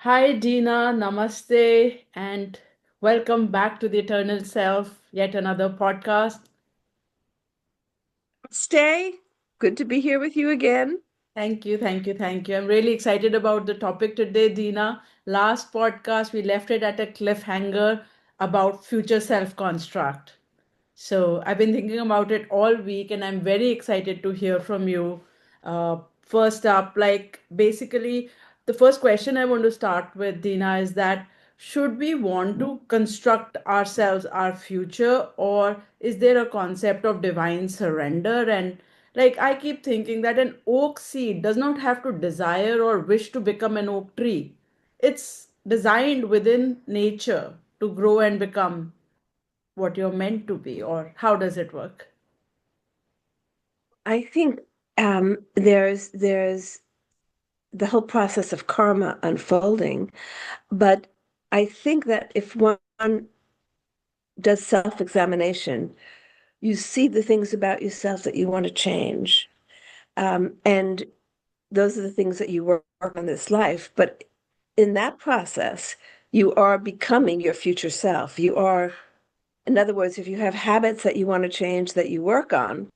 Hi, Dena, namaste, and welcome back to the Eternal Self, yet another podcast. Stay. Good to be here with you again. Thank you. I'm really excited about the topic today, Dina. Last podcast, we left it at a cliffhanger about future self construct. So I've been thinking about it all week, and I'm very excited to hear from you. First up, like basically, the first question I want to start with, Dina, is that should we want to construct ourselves, our future, or is there a concept of divine surrender? And like I keep thinking that an oak seed does not have to desire or wish to become an oak tree. It's designed within nature to grow and become what you're meant to be, or how does it work? I think there's the whole process of karma unfolding, but I think that if one does self-examination, you see the things about yourself that you want to change, and those are the things that you work on this life. But in that process, you are becoming your future self. You are, in other words, if you have habits that you want to change that you work on,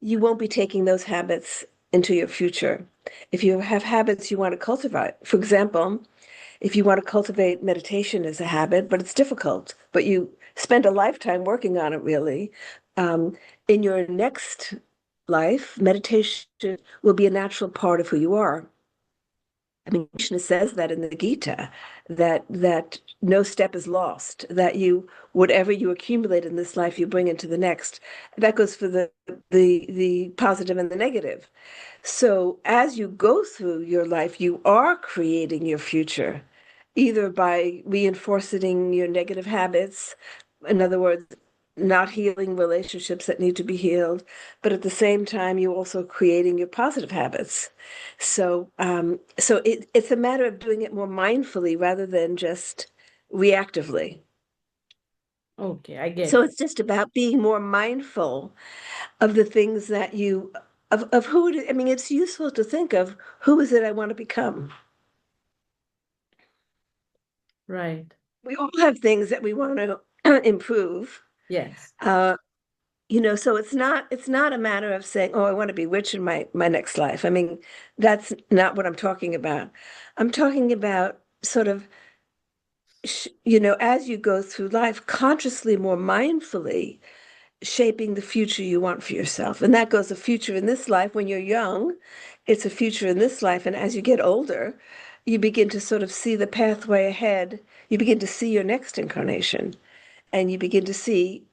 you won't be taking those habits into your future. If you have habits you want to cultivate, for example, if you want to cultivate meditation as a habit, but it's difficult, but you spend a lifetime working on it really, in your next life, meditation will be a natural part of who you are. I mean, Krishna says that in the Gita, that no step is lost, that you whatever you accumulate in this life, you bring into the next. That goes for the positive and the negative. So as you go through your life, you are creating your future, either by reinforcing your negative habits, in other words, not healing relationships that need to be healed, but at the same time, you're also creating your positive habits. So it's a matter of doing it more mindfully rather than just reactively. Okay, I get So it. it's just about being more mindful of the things that of who it is. I mean, it's useful to think of who is it I want to become. Right. We all have things that we want to improve. Yes. Uh, so it's not a matter of saying, oh, I want to be rich in my next life. I mean, that's not what I'm talking about. I'm talking about sort of as you go through life, consciously, more mindfully shaping the future you want for yourself. And that goes a future in this life when you're young, it's a future in this life. And as you get older, you begin to sort of see the pathway ahead. You begin to see your next incarnation and you begin to see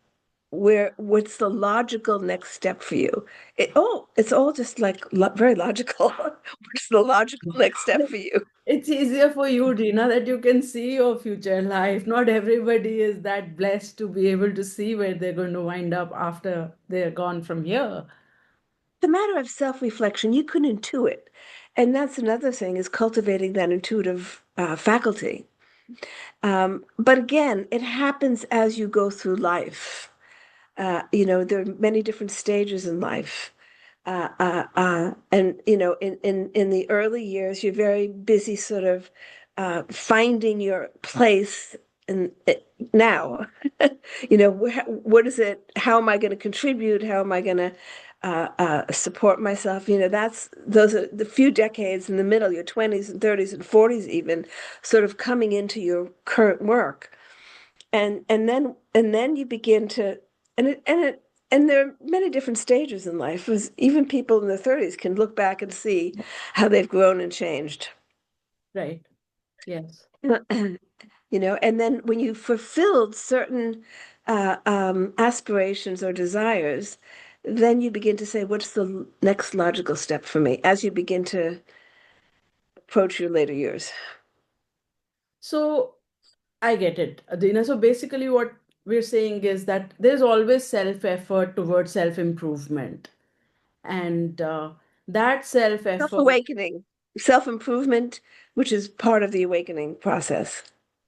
what's the logical next step for you. It's all just like very logical. What's the logical next step for you? It's easier for you, Dina, that you can see your future life. Not everybody is that blessed to be able to see where they're going to wind up after they're gone from here. The matter of self-reflection, you can intuit. And that's another thing is cultivating that intuitive faculty. But again, it happens as you go through life. There are many different stages in life. And in the early years, you're very busy sort of finding your place in now. What is it? How am I going to contribute? How am I going to support myself? Those are the few decades in the middle, your 20s and 30s and 40s, even sort of coming into your current work, and then you begin to and it and it and there are many different stages in life. Even people in their 30s can look back and see how they've grown and changed. Right. Yes. And then when you fulfilled certain aspirations or desires, then you begin to say, what's the next logical step for me as you begin to approach your later years? So I get it, Dina. So basically, what we're saying is that there's always self effort towards self improvement. And that self effort. Self-awakening, self-improvement, which is part of the awakening process.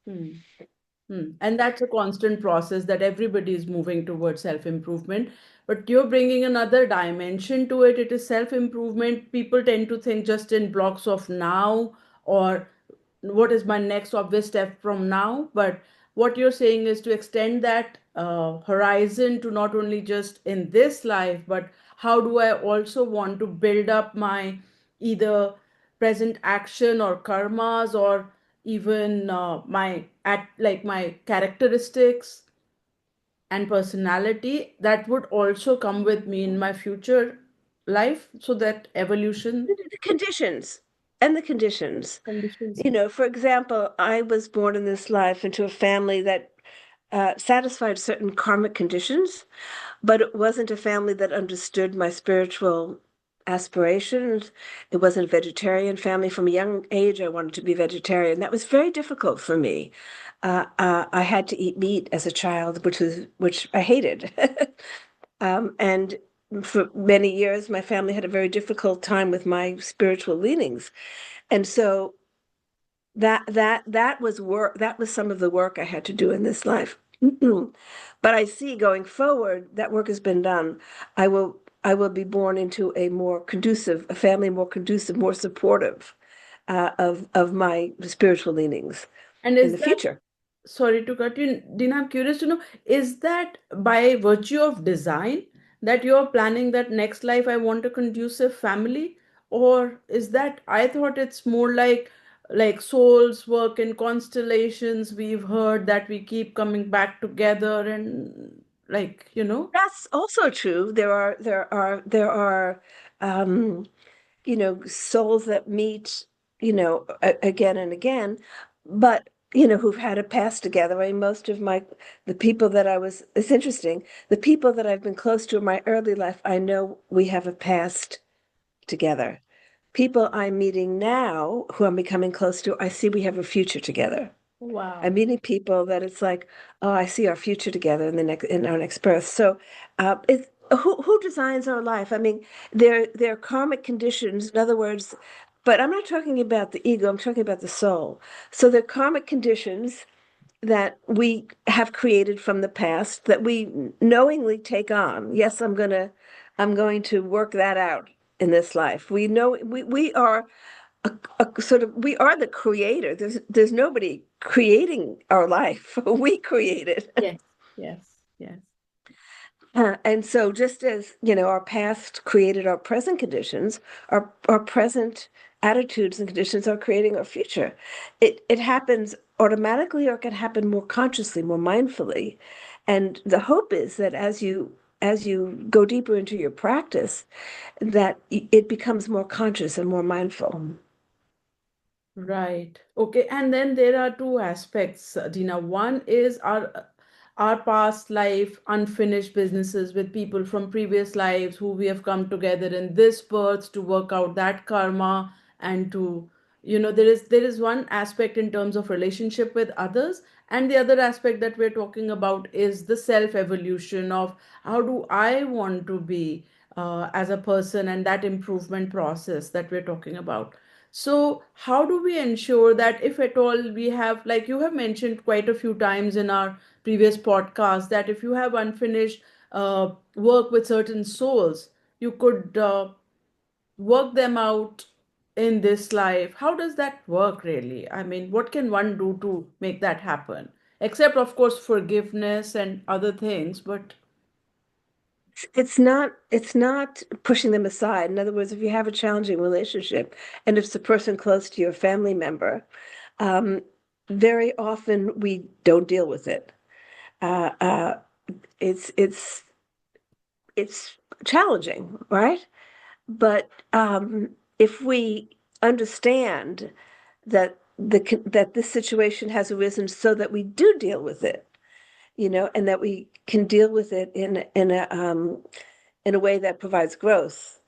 And that's a constant process that everybody is moving towards self improvement. But you're bringing another dimension to it. It is self improvement. People tend to think just in blocks of now or what is my next obvious step from now, but what you're saying is to extend that horizon to not only just in this life, but how do I also want to build up my either present action or karmas, or even my at like my characteristics and personality that would also come with me in my future life, so that evolution The conditions and the conditions. conditions. For example, I was born in this life into a family that satisfied certain karmic conditions, but it wasn't a family that understood my spiritual aspirations. It wasn't a vegetarian family. From a young age, I wanted to be vegetarian. That was very difficult for me. I had to eat meat as a child, which I hated. And for many years, my family had a very difficult time with my spiritual leanings. And so that was work. That was some of the work I had to do in this life. But I see going forward that work has been done. I will be born into a family more conducive, more supportive of my spiritual leanings And in is the that, future. sorry to cut you, Dina, I'm curious to know, is that by virtue of design that you're planning that next life I want a conducive family? Or is that, I thought it's more like souls work in constellations. We've heard that we keep coming back together and That's also true. There are um, souls that meet, again and again, but who've had a past together. I mean, the people that it's interesting, the people that I've been close to in my early life, I know we have a past together. People I'm meeting now who I'm becoming close to, I see we have a future together. I'm wow. meeting people that it's like, oh, I see our future together in our next birth. So, it's who designs our life? I mean, they're karmic conditions. In other words, but I'm not talking about the ego. I'm talking about the soul. So they're karmic conditions that we have created from the past that we knowingly take on. Yes, I'm going to work that out in this life. We know we are we are the creator. There's nobody creating our life. We create it. Yes, yes, yes. And so just as, our past created our present conditions, our present attitudes and conditions are creating our future. It happens automatically, or it can happen more consciously, more mindfully. And the hope is that as you go deeper into your practice, that it becomes more conscious and more mindful. Right. Okay. And then there are two aspects, Dina. One is our past life, unfinished businesses with people from previous lives who we have come together in this birth to work out that karma, and to, there is one aspect in terms of relationship with others, and the other aspect that we're talking about is the self evolution of how do I want to be as a person, and that improvement process that we're talking about. So, how do we ensure that if at all we have, like you have mentioned quite a few times in our previous podcast, that if you have unfinished work with certain souls, you could work them out in this life? How does that work really? I mean, what can one do to make that happen? Except, of course, forgiveness and other things, but It's not pushing them aside. In other words, if you have a challenging relationship and it's a person close to your family member, um, very often we don't deal with it. Uh, uh, it's it's challenging, right? But if we understand that this situation has arisen so that we do deal with it, and that we can deal with it in a way that provides growth.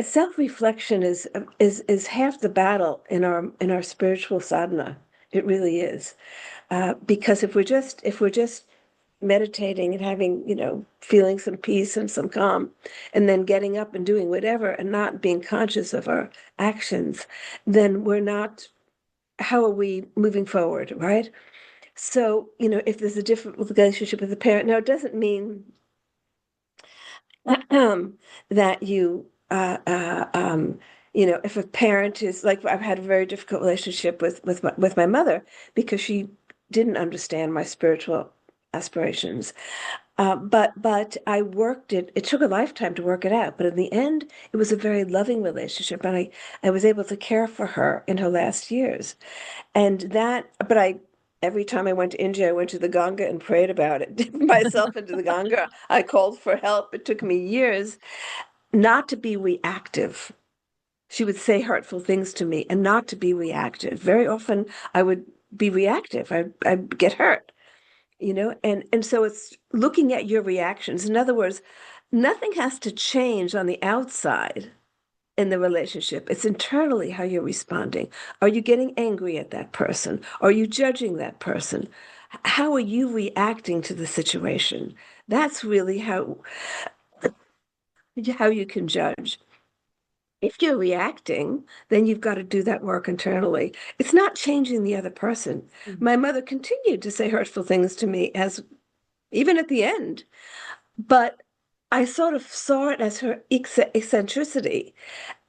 Self-reflection is half the battle in our spiritual sadhana. It really is, because if we're just meditating and having, feeling some peace and some calm, and then getting up and doing whatever and not being conscious of our actions, then we're not. How are we moving forward, right? So, if there's a different relationship with the parent, now it doesn't mean that you If a parent is like, I've had a very difficult relationship with my mother because she didn't understand my spiritual aspirations. But I worked it. It took a lifetime to work it out, but in the end, it was a very loving relationship, and I was able to care for her in her last years. And that, but I every time I went to India, I went to the Ganga and prayed about it, dipped myself into the Ganga. I called for help. It took me years not to be reactive. She would say hurtful things to me and not to be reactive. Very often I would be reactive. I'd get hurt, and so it's looking at your reactions. In other words, nothing has to change on the outside in the relationship. It's internally how you're responding. Are you getting angry at that person? Are you judging that person? How are you reacting to the situation? That's really how you can judge. If you're reacting, then you've got to do that work internally. It's not changing the other person. Mm. My mother continued to say hurtful things to me as even at the end, but I sort of saw it as her eccentricity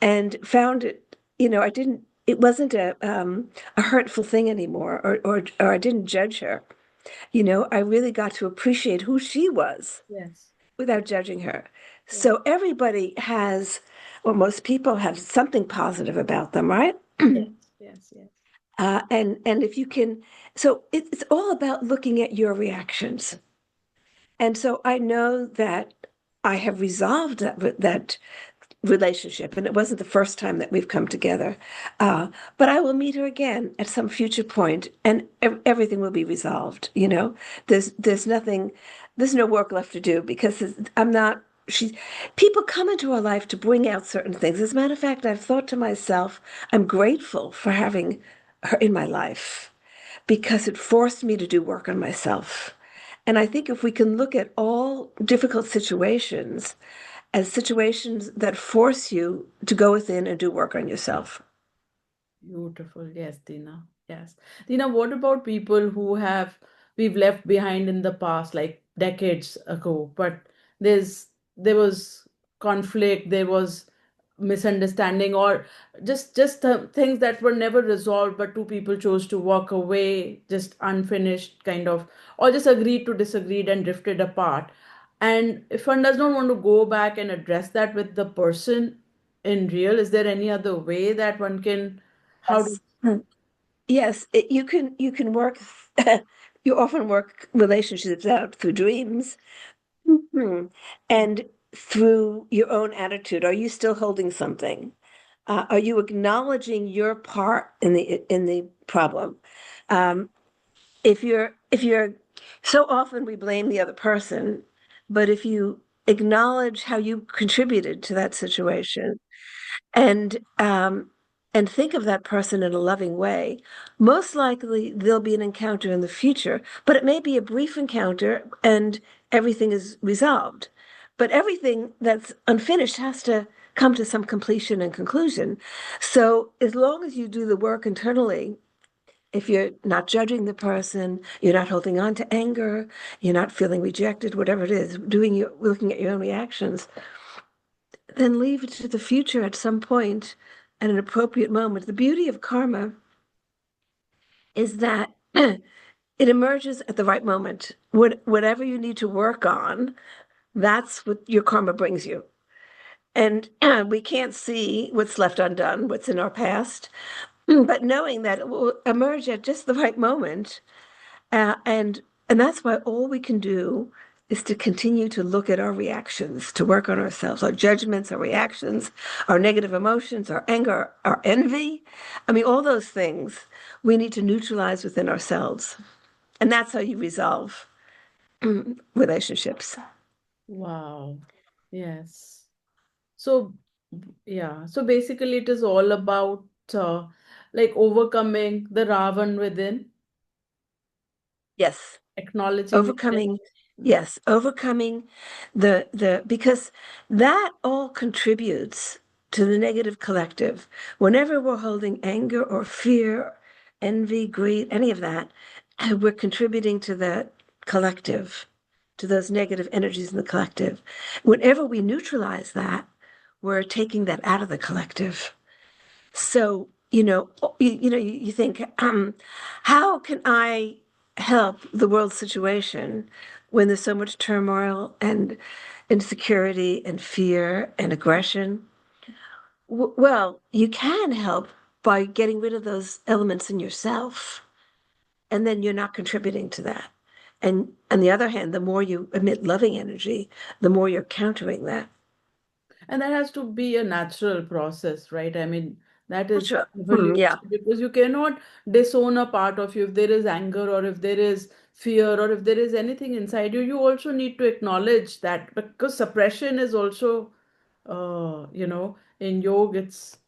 and found it, it wasn't a hurtful thing anymore, or I didn't judge her. I really got to appreciate who she was Yes. without judging her. Yes. So everybody has, or most people have something positive about them, right? Yes. Yes. Yes. And if you can, so it's all about looking at your reactions. And so I know that I have resolved that relationship, and it wasn't the first time that we've come together. But I will meet her again at some future point, and everything will be resolved. There's nothing, there's no work left to do because I'm not. She's People come into our life to bring out certain things. As a matter of fact, I've thought to myself, I'm grateful for having her in my life because it forced me to do work on myself. And I think if we can look at all difficult situations as situations that force you to go within and do work on yourself. Beautiful. Yes, Dina. Yes. Dina, what about people who we've left behind in the past, like decades ago, but there was conflict, there was misunderstanding, or just things that were never resolved, but two people chose to walk away, just unfinished kind of, or just agreed to disagree and drifted apart. And if one does not want to go back and address that with the person in real, is there any other way that one can, how do? Yes. Yes, you can work you often work relationships out through dreams. Mhm. And through your own attitude. Are you still holding something? Are you acknowledging your part in the problem? Um, if you're so often we blame the other person, but if you acknowledge how you contributed to that situation and and think of that person in a loving way, most likely there'll be an encounter in the future, but it may be a brief encounter and everything is resolved. But everything that's unfinished has to come to some completion and conclusion. So as long as you do the work internally, if you're not judging the person, you're not holding on to anger, you're not feeling rejected, whatever it is, looking at your own reactions, then leave it to the future at some point at an appropriate moment. The beauty of karma is that it emerges at the right moment. Whatever you need to work on, that's what your karma brings you. And we can't see what's left undone, what's in our past, but knowing that it will emerge at just the right moment. And that's why all we can do is to continue to look at our reactions, to work on ourselves, our judgments, our reactions, our negative emotions, our anger, our envy. I mean, all those things we need to neutralize within ourselves. And that's how you resolve relationships. Wow. Yes. So, yeah. So basically, it is all about like overcoming the Ravan within, Yes. acknowledging it. Overcoming, yes, overcoming the because that all contributes to the negative collective. Whenever we're holding anger or fear, envy, greed, any of that, we're contributing to that collective, to those negative energies in the collective. Whenever we neutralize that, we're taking that out of the collective. So, you think, how can I help the world situation when there's so much turmoil and insecurity and fear and aggression? Well, you can help by getting rid of those elements in yourself, and then you're not contributing to that. And on the other hand, the more you emit loving energy, the more you're countering that. And that has to be a natural process, right? I mean, that is Sure. evolution Yeah. because you cannot disown a part of you. If there is anger or if there is fear or if there is anything inside you, you also need to acknowledge that because suppression is also, in yoga, it's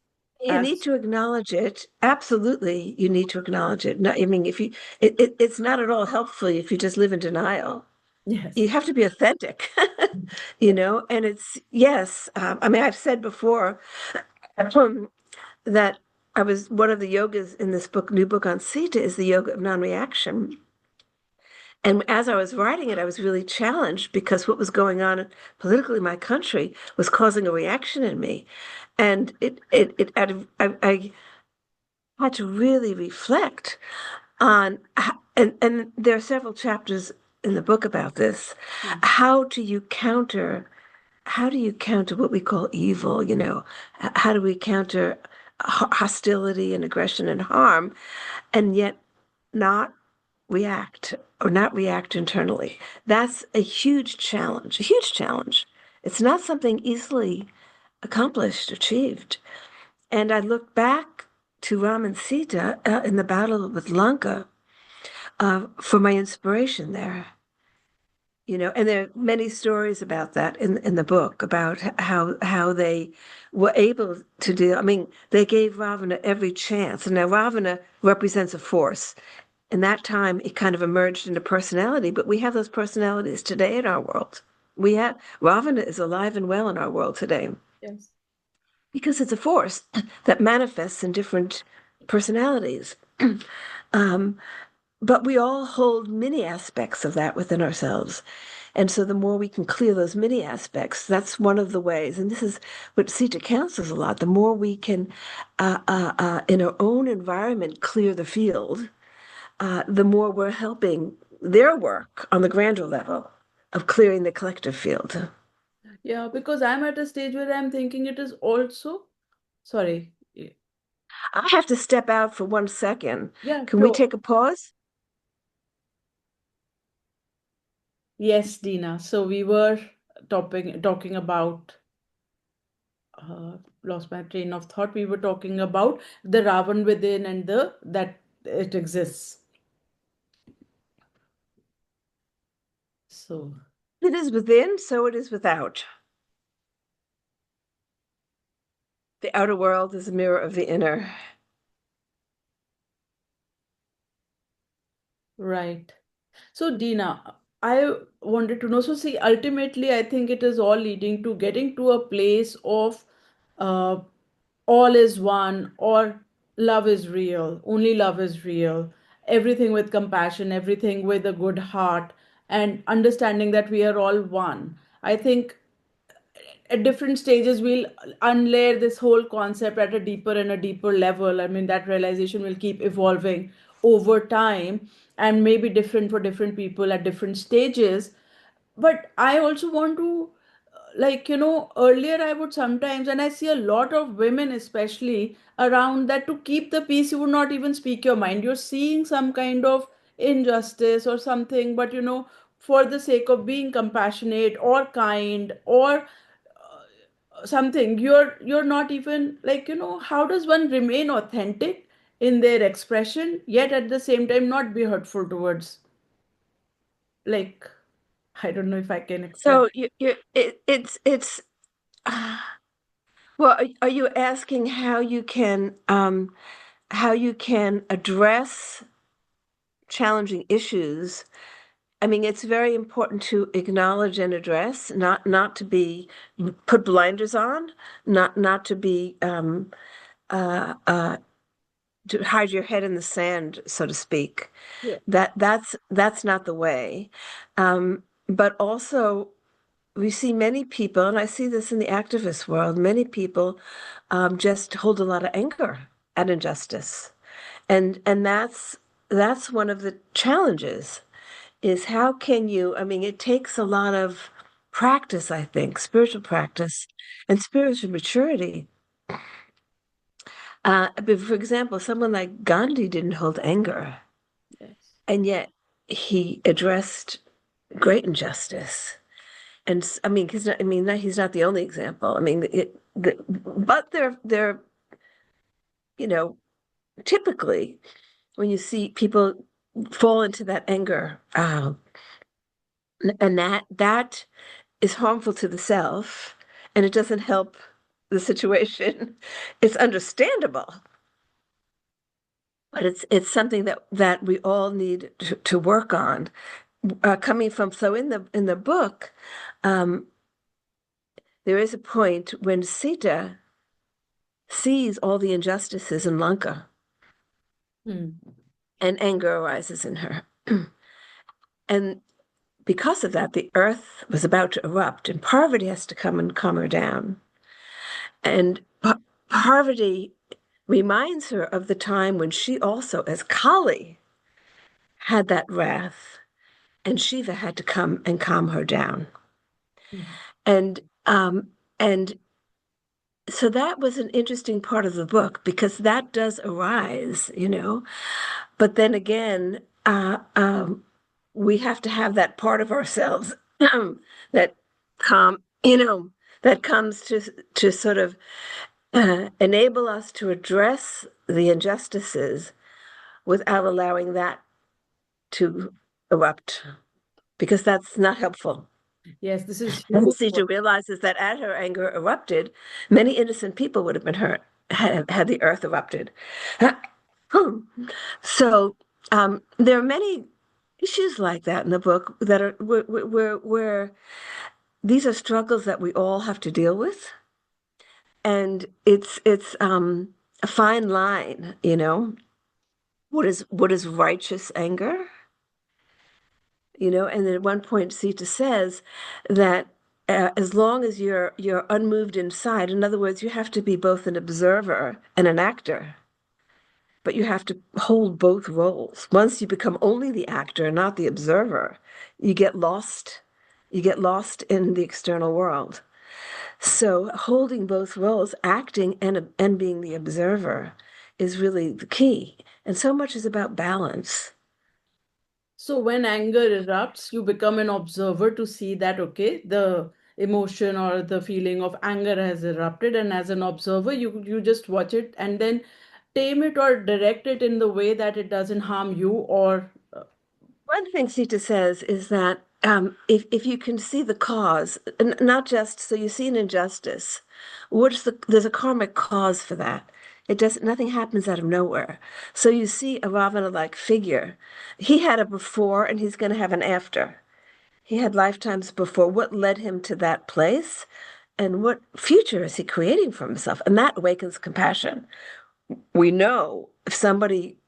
You need as, to acknowledge it. Absolutely, you need to acknowledge it. No, I mean, if you, it's not at all helpful if you just live in denial. You yes. have to be authentic, Yeah. and it's, yes. I mean, I've said before um, that I was one of the yogas in this book, new book on Sita, is the yoga of non-reaction. And as I was writing it, I was really challenged because what was going on politically in my country was causing a reaction in me. And I had to really reflect on, and there are several chapters in the book about this. Hmm. How do you counter, how do you counter what we call evil, How do we counter hostility and aggression and harm, and yet not react or not react internally? That's a huge challenge, a huge challenge. It's not something easily accomplished, achieved. And I look back to Ram and Sita in the battle with Lanka for my inspiration there. And there are many stories about that in the book about how they were able to do. I mean, they gave Ravana every chance, and now Ravana represents a force. In that time, it kind of emerged into personality, but we have those personalities today in our world. We have Ravana is alive and well in our world today Yes. because it's a force that manifests in different personalities. Um, but we all hold many aspects of that within ourselves. And so the more we can clear those many aspects, that's one of the ways. And this is what Sita counsels a lot. The more we can, in our own environment, clear the field, the more we're helping their work on the grander level of clearing the collective field. Yeah, because I'm at a stage where I'm thinking it is also, sorry. I have to step out for 1 second. Yeah, Can we sure. take a pause? Yes, Dina. So we were talking about lost my train of thought. We were talking about the Ravan within and the that it exists. So It is within, so it is without. The outer world is a mirror of the inner. right. So Dina, I wanted to know. So see, ultimately, I think it is all leading to getting to a place of uh, all is one or love is real. Only love is real. Everything with compassion, everything with a good heart, and understanding that we are all one. I think at different stages we'll unlayer this whole concept at a deeper and a deeper level. I mean, that realization will keep evolving over time and may be different for different people at different stages. But I also want to, earlier I would sometimes, and I see a lot of women especially around, that to keep the peace you would not even speak your mind. You're seeing some kind of injustice or something, but for the sake of being compassionate or kind or something, you're not even, how does one remain authentic in their expression yet at the same time not be hurtful towards, like, I don't know if I can explain. So it's uh, well, are you asking how you can address challenging issues? I mean, it's very important to acknowledge and address, not to be put blinders on, not to be uh, uh, to hide your head in the sand, so to speak. Yeah. That's not the way. But also, we see many people, and I see this in the activist world, many people just hold a lot of anger at injustice. And that's one of the challenges is how can you, I mean, it takes a lot of practice, I think, spiritual practice and spiritual maturity. But for example, someone like Gandhi didn't hold anger, Yes. and yet he addressed great injustice. And I mean, he's not the only example. I mean, but they're, you know, typically when you see people fall into that anger, and that is harmful to the self, and it doesn't help the situation. It's understandable, but it's something that we all need to work on. Coming from so in the book, um, there is a point when Sita sees all the injustices in Lanka, Hmm. and anger arises in her. And because of that, the earth was about to erupt, and Parvati has to come and calm her down. And Parvati reminds her of the time when she also, as Kali, had that wrath, and Shiva had to come and calm her down. Hmm. And and so that was an interesting part of the book because that does arise, you know. But then again, we have to have that part of ourselves that calm, you know, that comes to sort of enable us to address the injustices without allowing that to erupt, because that's not helpful. Yes, this is And huge. Sita realizes that as her anger erupted, many innocent people would have been hurt had the earth erupted. So there are many issues like that in the book that are where these are struggles that we all have to deal with, and it's a fine line, you know. What is righteous anger, you know? And then at one point, Sita says that as long as you're unmoved inside, in other words, you have to be both an observer and an actor, but you have to hold both roles. Once you become only the actor, not the observer, you get lost. You get lost in the external world. So holding both roles, acting and being the observer, is really the key. And so much is about balance. So when anger erupts, you become an observer to see that, okay, the emotion or the feeling of anger has erupted, and as an observer, you just watch it and then tame it or direct it in the way that it doesn't harm you or One thing Sita says is that if you can see the cause, not just so you see an injustice, there's a karmic cause for that. It does nothing happens out of nowhere. So you see a Ravana-like figure. He had a before and he's going to have an after. He had lifetimes before. What led him to that place? And what future is he creating for himself? And that awakens compassion. We know if somebody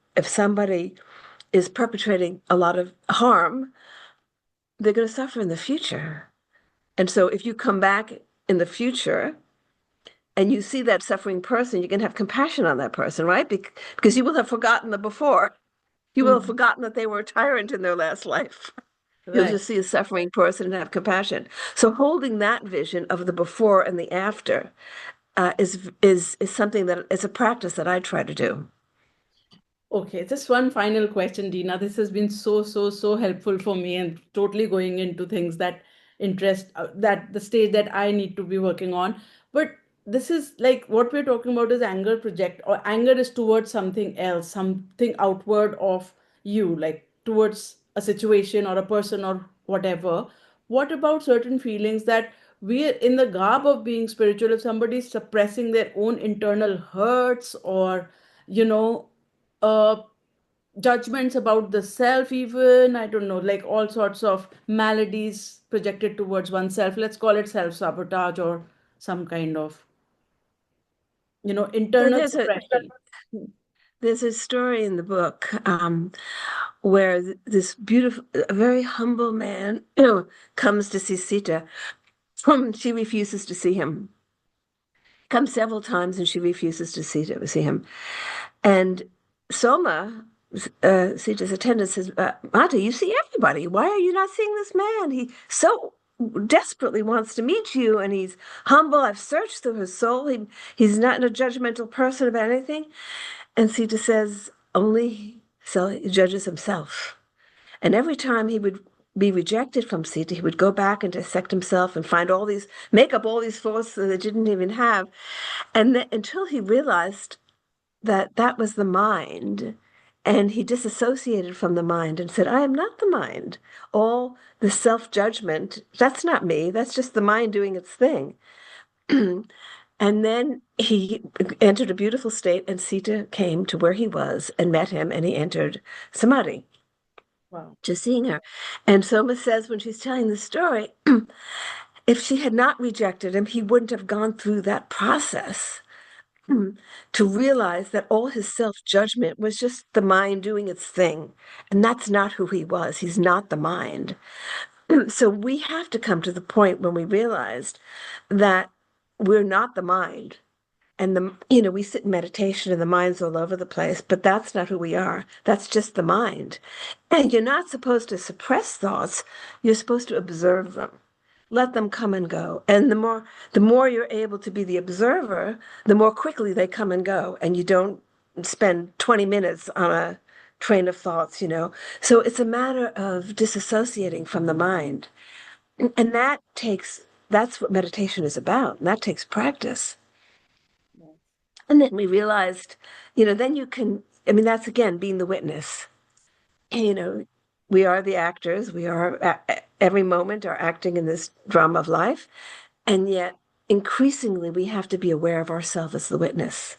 is perpetrating a lot of harm, they're going to suffer in the future. And so if you come back in the future and you see that suffering person, you can have compassion on that person, right? Because you will have forgotten the before. You will have Mhm. forgotten that they were a tyrant in their last life. You'll Right. just see a suffering person and have compassion. So holding that vision of the before and the after is something that is a practice that I try to do. Okay, just one final question, Dina. This has been so helpful for me and totally going into things that interest that the stage that I need to be working on. But this is like what we're talking about is anger project or anger is towards something else, something outward of you, like towards a situation or a person or whatever. What about certain feelings that we are in the garb of being spiritual, if somebody is suppressing their own internal hurts or you know uh judgments about the self, even I don't know, like all sorts of maladies projected towards oneself, let's call it self sabotage or some kind of There- internal There's a suppression. there's a story in the book where this beautiful, a very humble man comes to see Sita, She refuses to see him. Comes several times and she refuses to see him. And Soma, Sita's attendant, says, Mata, you see everybody. Why are you not seeing this man? He so desperately wants to meet you, and he's humble. I've searched through his soul. He's not a judgmental person about anything. And Sita says, only so he judges himself. And every time he would be rejected from Sita, he would go back and dissect himself and find all these, make up all these faults that they didn't even have. And then, until he realized that that was the mind, and he disassociated from the mind and said, I am not the mind. All the self-judgment, that's not me. That's just the mind doing its thing. And then he entered a beautiful state, and Sita came to where he was and met him, and he entered samadhi, Wow. just seeing her. And Soma says when she's telling the story, if she had not rejected him, he wouldn't have gone through that process to realize that all his self-judgment was just the mind doing its thing. And that's not who he was. He's not the mind. So we have to come to the point when we realized that we're not the mind. And we sit in meditation and the mind's all over the place, but that's not who we are. That's just the mind. And you're not supposed to suppress thoughts. You're supposed to observe them. Let them come and go. And the more you're able to be the observer, the more quickly they come and go. And you don't spend 20 minutes on a train of thoughts. So it's a matter of disassociating from the mind. And that's what meditation is about. And that takes practice. And then we realized, then you can, I mean, that's again being the witness. You know, we are the actors. We are every moment are acting in this drama of life. And yet, increasingly, we have to be aware of ourselves as the witness,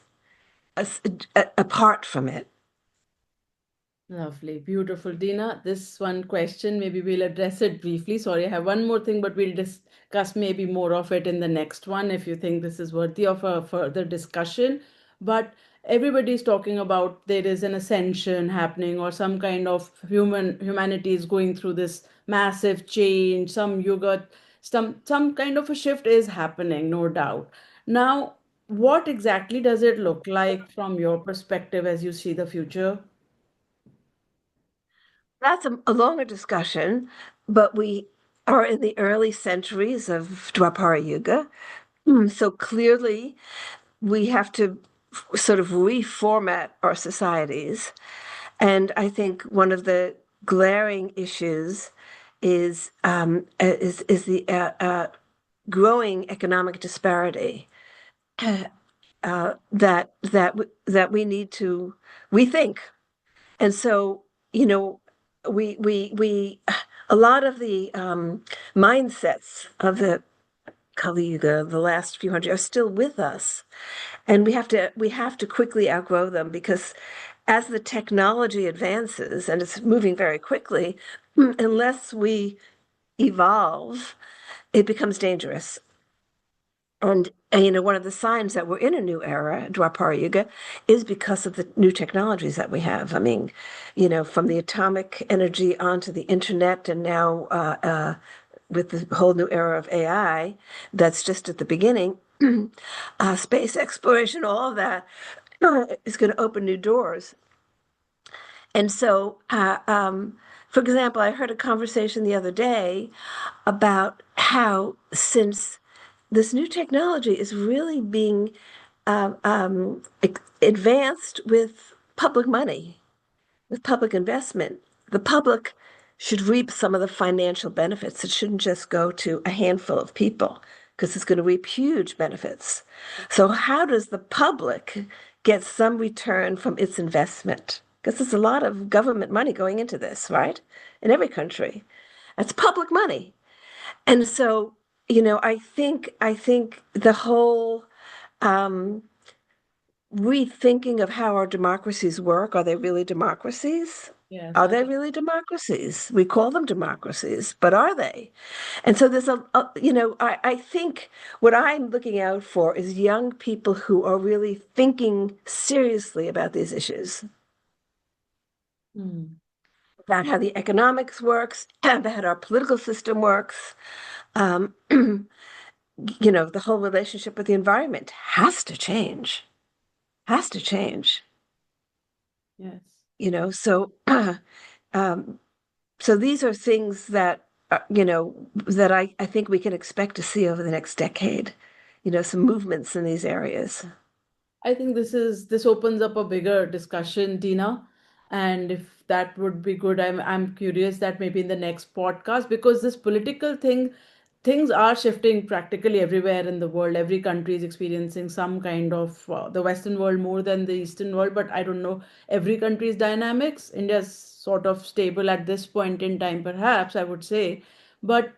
apart from it. Lovely, beautiful. Dina, this one question, maybe we'll address it briefly. Sorry, I have one more thing, but we'll discuss maybe more of it in the next one if you think this is worthy of a further discussion. But everybody's talking about there is an ascension happening or some kind of humanity is going through this massive change, some yoga, some kind of a shift is happening, no doubt. Now, what exactly does it look like from your perspective as you see the future? That's a longer discussion, but we are in the early centuries of Dwapara Yuga. So clearly, we have to sort of reformat our societies. And I think one of the glaring issues is the growing economic disparity that we need to rethink. And so, you know, we a lot of the mindsets of the Kali Yuga, the last few hundred, are still with us, and we have to quickly outgrow them, because as the technology advances, and it's moving very quickly, unless we evolve, it becomes dangerous. And one of the signs that we're in a new era, Dwapara Yuga, is because of the new technologies that we have. I mean, from the atomic energy onto the internet, and now with the whole new era of AI, that's just at the beginning. Space exploration, all of that is going to open new doors. And so, for example, I heard a conversation the other day about how, since this new technology is really being advanced with public money, with public investment, the public should reap some of the financial benefits. It shouldn't just go to a handful of people, because it's going to reap huge benefits. So, how does the public get some return from its investment? Because there's a lot of government money going into this, right? In every country. That's public money. And so, I think the whole um, rethinking of how our democracies work. Are they really democracies? Yes, Are they really democracies? We call them democracies, but are they? And so there's I think what I'm looking out for is young people who are really thinking seriously about these issues, mm, about how the economics works, about how our political system works. the whole relationship with the environment has to change, Yes. so um, so these are things that that I think we can expect to see over the next decade, some movements in these areas. I think this opens up a bigger discussion, Dina. And if that would be good, I'm curious that maybe in the next podcast, because this political things are shifting practically everywhere in the world. Every country is experiencing some kind of the Western world more than the Eastern world, but I don't know every country's dynamics. India's sort of stable at this point in time, perhaps I would say, but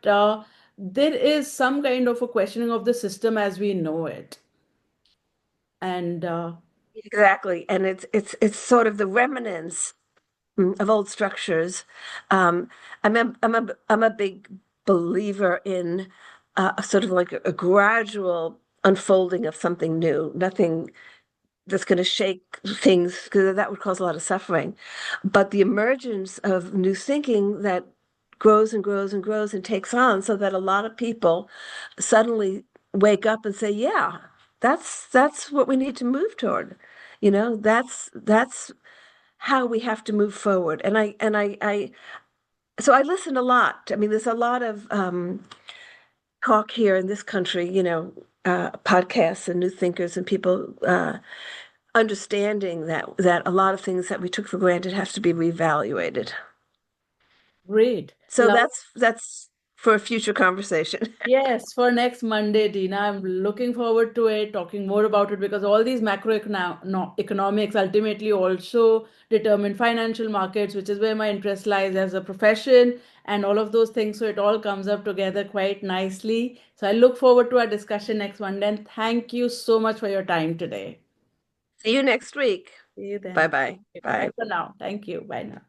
there is some kind of a questioning of the system as we know it. And Exactly, and it's sort of the remnants of old structures. Um, I'm a big believer in sort of like a gradual unfolding of something new. Nothing that's going to shake things because that would cause a lot of suffering. But the emergence of new thinking that grows and grows and grows and takes on so that a lot of people suddenly wake up and say, yeah, that's what we need to move toward. That's how we have to move forward. And I so I listen a lot. I mean, there's a lot of talk here in this country, podcasts and new thinkers and people understanding that a lot of things that we took for granted have to be reevaluated. great. So that's for a future conversation. Yes, for next Monday, Dina. I'm looking forward to it, talking more about it because all these economics ultimately also determine financial markets, which is where my interest lies as a profession and all of those things. So it all comes up together quite nicely. So I look forward to our discussion next Monday. And thank you so much for your time today. See you next week. See you Bye then. bye. Bye Bye. for now. Thank you. Bye now.